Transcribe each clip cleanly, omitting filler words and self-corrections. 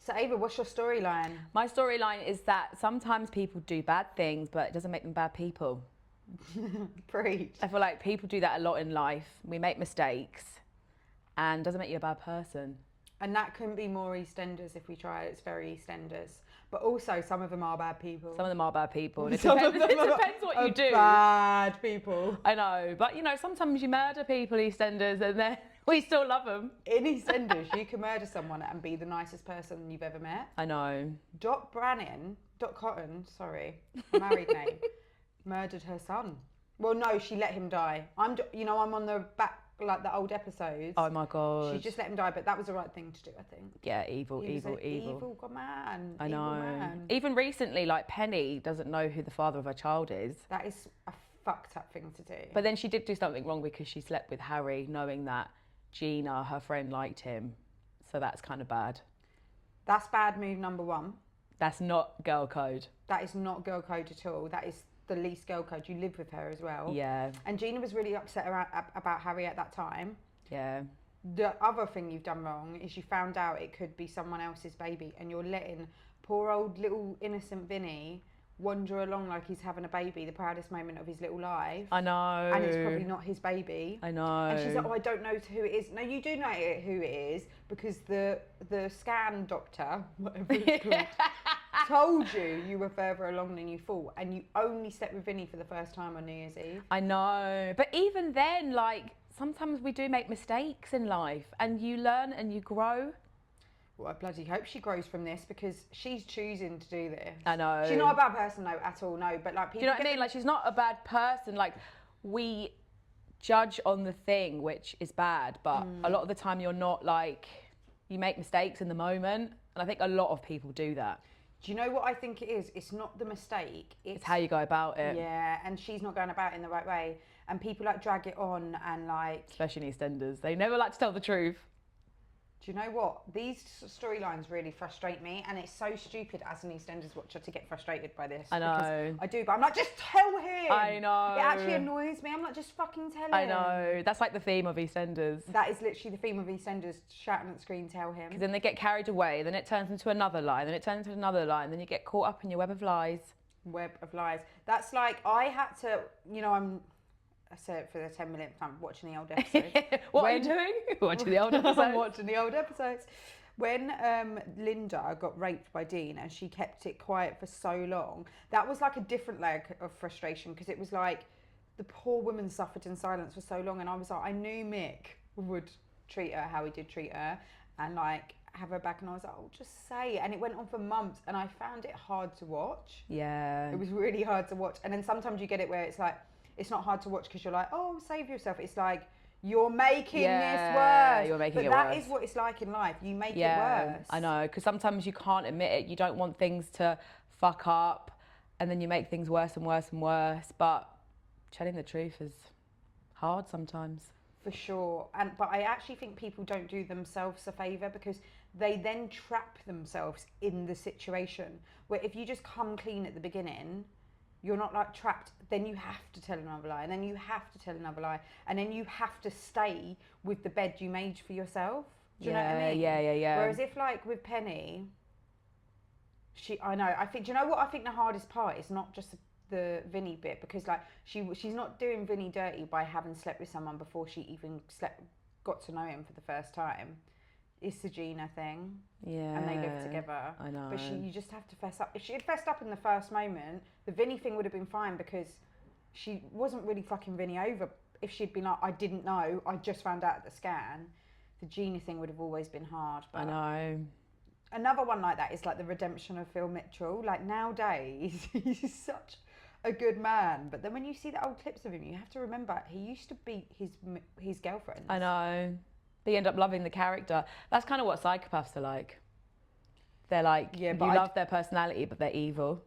So Ava, what's your storyline? My storyline is that sometimes people do bad things, but it doesn't make them bad people. Preach. I feel like people do that a lot in life. We make mistakes, and it doesn't make you a bad person. And that couldn't be more Eastenders if we try it. It's very Eastenders. But also, some of them are bad people. Some of them are bad people. And it Some depends, of them it are depends what you do. Bad people. I know, but you know, sometimes you murder people, EastEnders, and then we still love them. In EastEnders, you can murder someone and be the nicest person you've ever met. I know. Dot Cotton, sorry, married name, murdered her son. Well, no, she let him die. I'm on the back, like the old episodes. Oh my God. She just let him die, but that was the right thing to do, I think. Yeah, evil. Evil man. I know. Evil man. Even recently, like Penny doesn't know who the father of her child is. That is a fucked up thing to do. But then she did do something wrong because she slept with Harry, knowing that Gina, her friend, liked him. So that's kind of bad. That's bad move number one. That's not girl code. That is not girl code at all. That is the least girl code. You live with her as well. Yeah. And Gina was really upset about Harry at that time. Yeah. The other thing you've done wrong is you found out it could be someone else's baby, and you're letting poor old little innocent Vinny wander along like he's having a baby, the proudest moment of his little life. I know. And it's probably not his baby. I know. And she's like, oh, I don't know who it is. No, you do know who it is, because the scan doctor, whatever it's called, told you were further along than you thought, and you only slept with Vinny for the first time on New Year's Eve. I know. But even then, like, sometimes we do make mistakes in life, and you learn and you grow. Well, I bloody hope she grows from this, because she's choosing to do this. I know. She's not a bad person, though, at all, no. But, like, people. Do you know what I mean? Like, she's not a bad person. Like, we judge on the thing, which is bad, but a lot of the time you're not, like, you make mistakes in the moment. And I think a lot of people do that. Do you know what I think it is? It's not the mistake. It's how you go about it. Yeah, and she's not going about it in the right way. And people, like, drag it on and, like... Especially in EastEnders. They never like to tell the truth. Do you know what? These storylines really frustrate me, and it's so stupid as an EastEnders watcher to get frustrated by this. I know. I do, but I'm like, just tell him. I know. It actually annoys me. I'm like, just fucking tell him. I know. That's like the theme of EastEnders. That is literally the theme of EastEnders, shouting at the screen, tell him. Because then they get carried away, then it turns into another lie, then it turns into another lie, and then you get caught up in your web of lies. Web of lies. That's like, I had to, I say it for the 10 millionth time, watching the old episodes. What are you doing? Watching the old episodes. I'm watching the old episodes. When Linda got raped by Dean and she kept it quiet for so long, that was like a different leg of frustration, because it was like the poor woman suffered in silence for so long, and I was like, I knew Mick would treat her how he did treat her, and like have her back, and I was like, oh, just say it. And it went on for months, and I found it hard to watch. Yeah. It was really hard to watch. And then sometimes you get it where it's like, it's not hard to watch because you're like, oh, save yourself. It's like, you're making this worse. You're making it worse. But worse. that is what it's like in life. You make it worse. I know, because sometimes you can't admit it. You don't want things to fuck up, and then you make things worse and worse and worse. But telling the truth is hard sometimes. For sure. But I actually think people don't do themselves a favour, because they then trap themselves in the situation, where if you just come clean at the beginning, you're not like trapped. Then you have to tell another lie, and then you have to tell another lie, and then you have to stay with the bed you made for yourself. Do you know what I mean? Yeah. Whereas if, like, with Penny, I think, do you know what I think the hardest part is? Not just the Vinny bit, because like she's not doing Vinny dirty by having slept with someone before she even got to know him for the first time. It's the Gina thing. Yeah. And they live together. I know. But you just have to fess up. If she had fessed up in the first moment, the Vinny thing would have been fine, because she wasn't really fucking Vinny over. If she'd been like, I didn't know, I just found out at the scan, the Gina thing would have always been hard. But I know. Another one like that is like the redemption of Phil Mitchell. Like, nowadays, he's such a good man. But then when you see the old clips of him, you have to remember he used to beat his girlfriend. I know. They end up loving the character. That's kind of what psychopaths are like. They're like, you love their personality, but they're evil.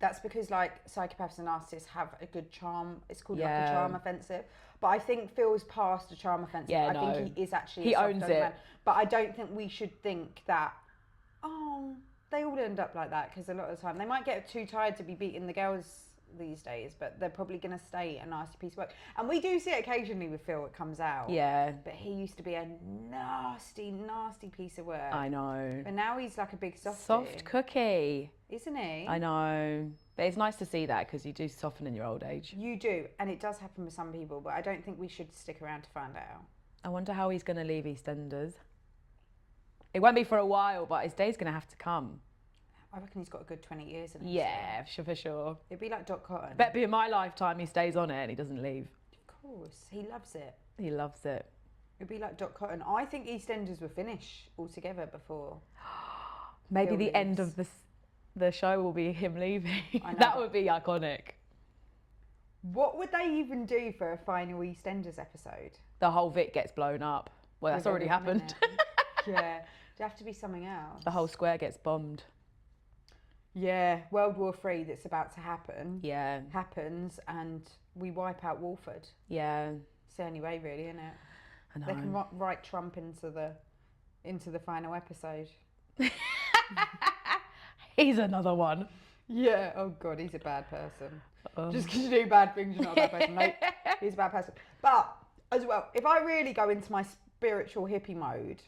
That's because, like, psychopaths and narcissists have a good charm. It's called like a charm offensive. But I think Phil's past a charm offensive. Yeah, I think he is actually he owns it. Man. But I don't think we should think that, oh, they all end up like that, because a lot of the time they might get too tired to be beating the girls these days, but they're probably going to stay a nasty piece of work. And we do see it occasionally with Phil, it comes out. Yeah. But he used to be a nasty, nasty piece of work. I know. But now he's like a big softie. Soft cookie. Isn't he? I know. But it's nice to see that because you do soften in your old age. You do, and it does happen with some people, but I don't think we should stick around to find out. I wonder how he's going to leave EastEnders. It won't be for a while, but his day's going to have to come. I reckon he's got a good 20 years in it. Yeah, for sure. It'd be like Dot Cotton. Bet be in my lifetime he stays on it and he doesn't leave. Of course, he loves it. He loves it. It'd be like Dot Cotton. I think EastEnders will finish altogether before. Maybe Phil the end leaves. of the show will be him leaving. I know. That would be iconic. What would they even do for a final EastEnders episode? The whole Vic gets blown up. Well, that's With already everyone in happened. it. Yeah, it'd have to be something else. The whole square gets bombed. Yeah, World War III that's about to happen. Yeah. Happens and we wipe out Walford. Yeah. It's the only way, really, isn't it? I know. They can write Trump into the final episode. He's another one. Yeah. Oh God, he's a bad person. Oh. Just because you do bad things, you're not a bad person. No, he's a bad person. But as well, if I really go into my spiritual hippie mode,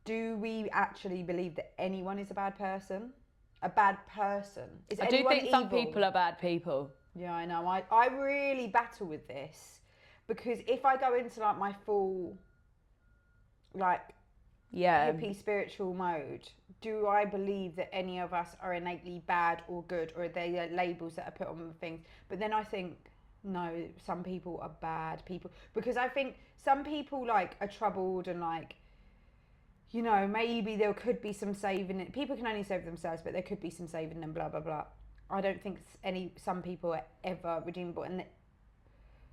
do we actually believe that anyone is a bad person? A bad person? Is I do anyone think some evil? people are bad people. Yeah, I know. I really battle with this because if I go into like my full like Yeah. hippie spiritual mode, do I believe that any of us are innately bad or good, or are they labels that are put on things? But then I think no, some people are bad people because I think some people like are troubled and like, you know, maybe there could be some saving it. People can only save themselves, but there could be some saving them, blah blah blah. I don't think some people are ever redeemable, and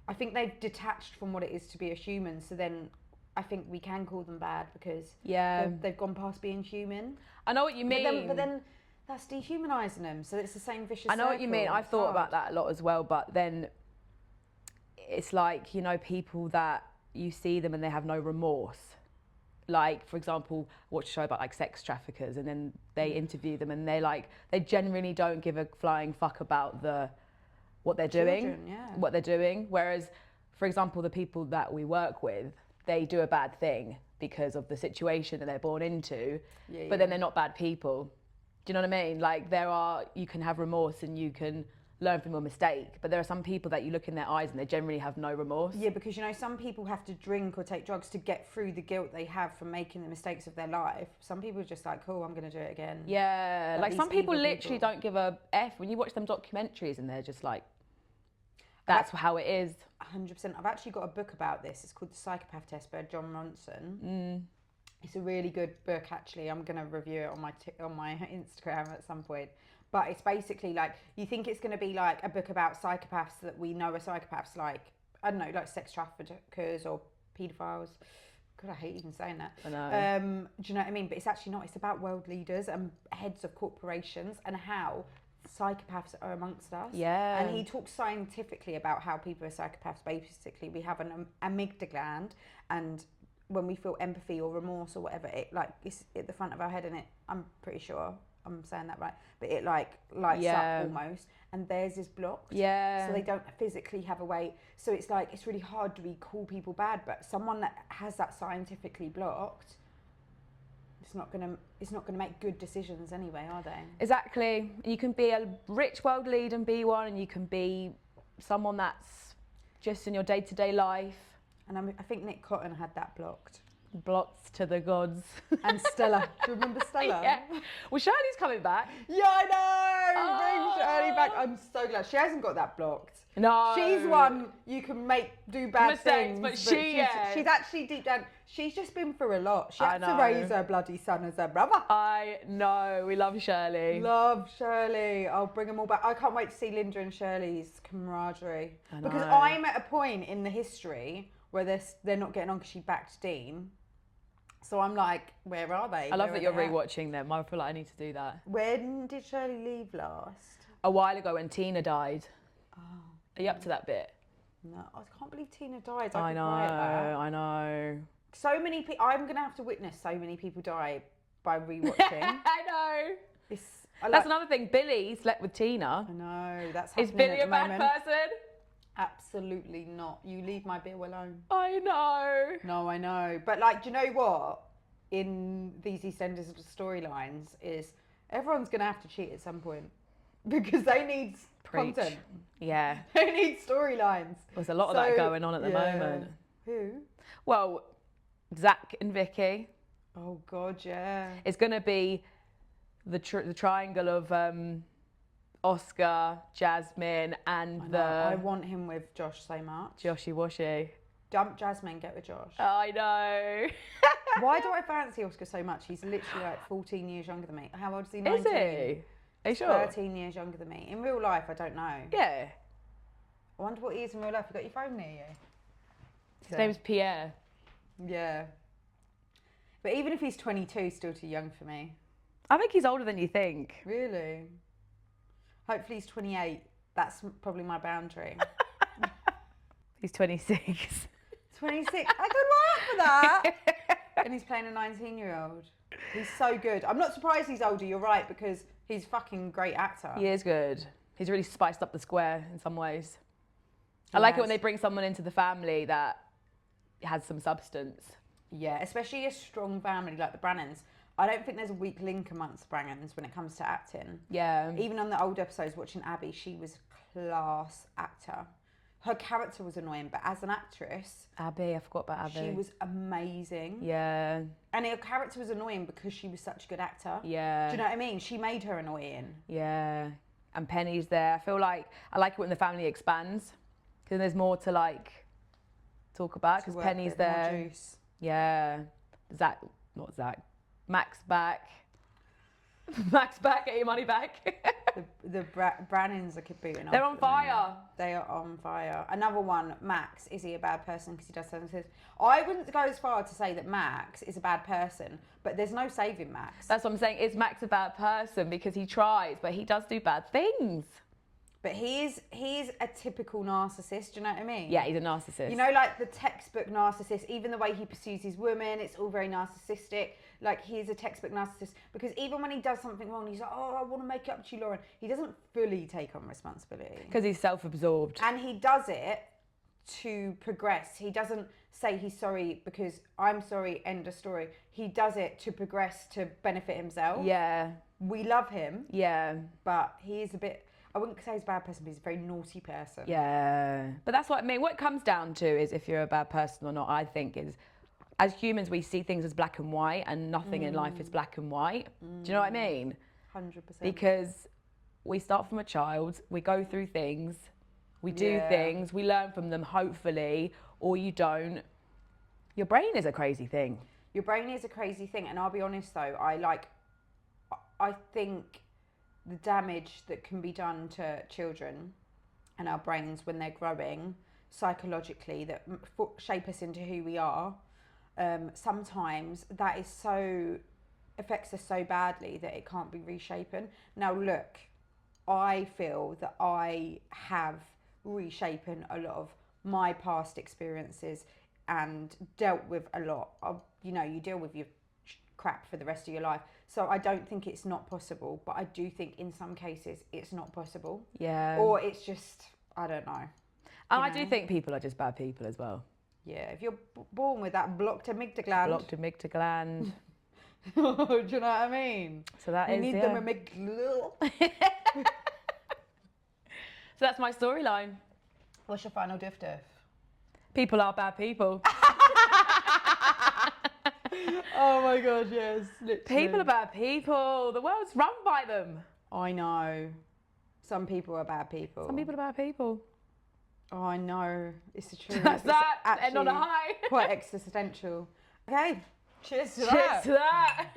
I think they've detached from what it is to be a human. So then I think we can call them bad because they've gone past being human. I know what you mean. But then that's dehumanising them. So it's the same vicious I know what you mean. circle. I've It's thought hard. about that a lot as well, but then it's like, you know, people that you see them and they have no remorse. Like, for example, watch a show about like sex traffickers and then they interview them and they're like, they genuinely don't give a flying fuck about what they're doing, Children, yeah. what they're doing. Whereas, for example, the people that we work with, they do a bad thing because of the situation that they're born into, but then they're not bad people. Do you know what I mean? Like you can have remorse and you can learn from your mistake, but there are some people that you look in their eyes and they generally have no remorse. Yeah, because you know, some people have to drink or take drugs to get through the guilt they have from making the mistakes of their life. Some people are just like, cool, I'm going to do it again. Yeah, like these some people evil literally people. don't give a F when you watch them documentaries and they're just like, that's how it is. 100%. I've actually got a book about this. It's called The Psychopath Test by John Ronson. It's a really good book, actually. I'm going to review it on my Instagram at some point. But it's basically like, you think it's going to be like a book about psychopaths that we know are psychopaths, like, I don't know, like sex traffickers or paedophiles. God, I hate even saying that. I know. Do you know what I mean? But it's actually not. It's about world leaders and heads of corporations and how psychopaths are amongst us. Yeah. And he talks scientifically about how people are psychopaths. Basically, we have an amygdala gland, and when we feel empathy or remorse or whatever, it like it's at the front of our head, and I'm pretty sure I'm saying that right, but it like lights up almost, and theirs is blocked. Yeah. So they don't physically have a way. So it's like it's really hard to call people bad, but someone that has that scientifically blocked, it's not gonna make good decisions anyway, are they? Exactly. You can be a rich world leader and be one, and you can be someone that's just in your day-to-day life. And I think Nick Cotton had that blocked. Blocked to the gods. And Stella. Do you remember Stella? Yeah. Well, Shirley's coming back. Yeah, I know. Bring Oh. Shirley back. I'm so glad she hasn't got that blocked. No. She's one you can do bad Mistakes, things, but she's actually deep down. She's just been through a lot. She I had to know. raise her bloody son as her brother. I know. We love Shirley. Love Shirley. I'll bring them all back. I can't wait to see Linda and Shirley's camaraderie I because know. I'm at a point in the history where they're not getting on because she backed Dean. So I'm like, where are they? I love Where that are you're they at? rewatching them. I feel like I need to do that. When did Shirley leave last? A while ago when Tina died. Oh, Are you up to that bit? no. I can't believe Tina died. I could know. cry at that. I know. So many people. I'm going to have to witness so many people die by rewatching. I know. It's That's another thing. Billy slept with Tina. I know, that's Is happening Billy at a the bad moment. person? Absolutely not. You leave my Bill alone. I know. No, I know. But like, do you know what? In these EastEnders storylines is everyone's going to have to cheat at some point because they need content. Yeah. They need storylines. There's a lot of that going on at the moment. Who? Well, Zach and Vicky. Oh God, yeah. It's going to be the triangle of Oscar, Jasmine, and I want him with Josh so much. Joshy Washy. Dump Jasmine, get with Josh. I know. Why do I fancy Oscar so much? He's literally like 14 years younger than me. How old is he? 19? Is he? Are you sure? 13 years younger than me. In real life, I don't know. Yeah. I wonder what he is in real life. You got your phone near you? His name's Pierre. Yeah. But even if he's 22, still too young for me. I think he's older than you think. Really? Hopefully he's 28. That's probably my boundary. He's 26. 26. I could work for that. And he's playing a 19-year-old. He's so good. I'm not surprised he's older, you're right, because he's a fucking great actor. He is good. He's really spiced up the square in some ways. I like it when they bring someone into the family that has some substance. Yeah, especially a strong family like the Brannans. I don't think there's a weak link amongst the Brannans when it comes to acting. Yeah. Even on the old episodes, watching Abi, she was a class actor. Her character was annoying, but as an actress... Abi, I forgot about Abi. She was amazing. Yeah. And her character was annoying because she was such a good actor. Yeah. Do you know what I mean? She made her annoying. Yeah. And Penny's there. I feel like I like it when the family expands because there's more to like talk about because Penny's there. More juice. Yeah. Mac's back. Mac's back, get your money back. the Brannans are booting off. They're on fire. They are on fire. Another one, Max. Is he a bad person because he does something? I wouldn't go as far to say that Max is a bad person, but there's no saving Max. That's what I'm saying. Is Max a bad person because he tries, but he does do bad things? But he's a typical narcissist, do you know what I mean? Yeah, he's a narcissist. You know, like the textbook narcissist, even the way he pursues his women, it's all very narcissistic. Like, he's a textbook narcissist because even when he does something wrong, he's like, oh, I want to make it up to you, Lauren. He doesn't fully take on responsibility. Because he's self-absorbed. And he does it to progress. He doesn't say he's sorry because I'm sorry, end of story. He does it to progress to benefit himself. Yeah. We love him. Yeah. But he is a bit... I wouldn't say he's a bad person, but he's a very naughty person. Yeah. But that's what I mean. What it comes down to is if you're a bad person or not, I think is, as humans, we see things as black and white and nothing in life is black and white. Do you know what I mean? 100%. Because we start from a child, we go through things, we do things, we learn from them, hopefully, or you don't. Your brain is a crazy thing. Your brain is a crazy thing. And I'll be honest, though, I think... the damage that can be done to children and our brains when they're growing psychologically that shape us into who we are, sometimes that is so affects us so badly that it can't be reshapen. Now look, I feel that I have reshapen a lot of my past experiences and dealt with a lot of, you know, you deal with your crap for the rest of your life. So I don't think it's not possible, but I do think in some cases it's not possible. Yeah. Or it's just, I don't know. And I do think people are just bad people as well. Yeah, if you're born with that blocked amygdala gland. Blocked amygdala gland. Do you know what I mean? So that you is, need them amygdala. So that's my storyline. What's your final doof? People are bad people. Oh my god, yes. Literally. People are bad people. The world's run by them. I know. Some people are bad people. Some people are bad people. Oh, I know. It's the truth. That's it's that. End on a high. Quite existential. Okay. Cheers to that. Cheers to that.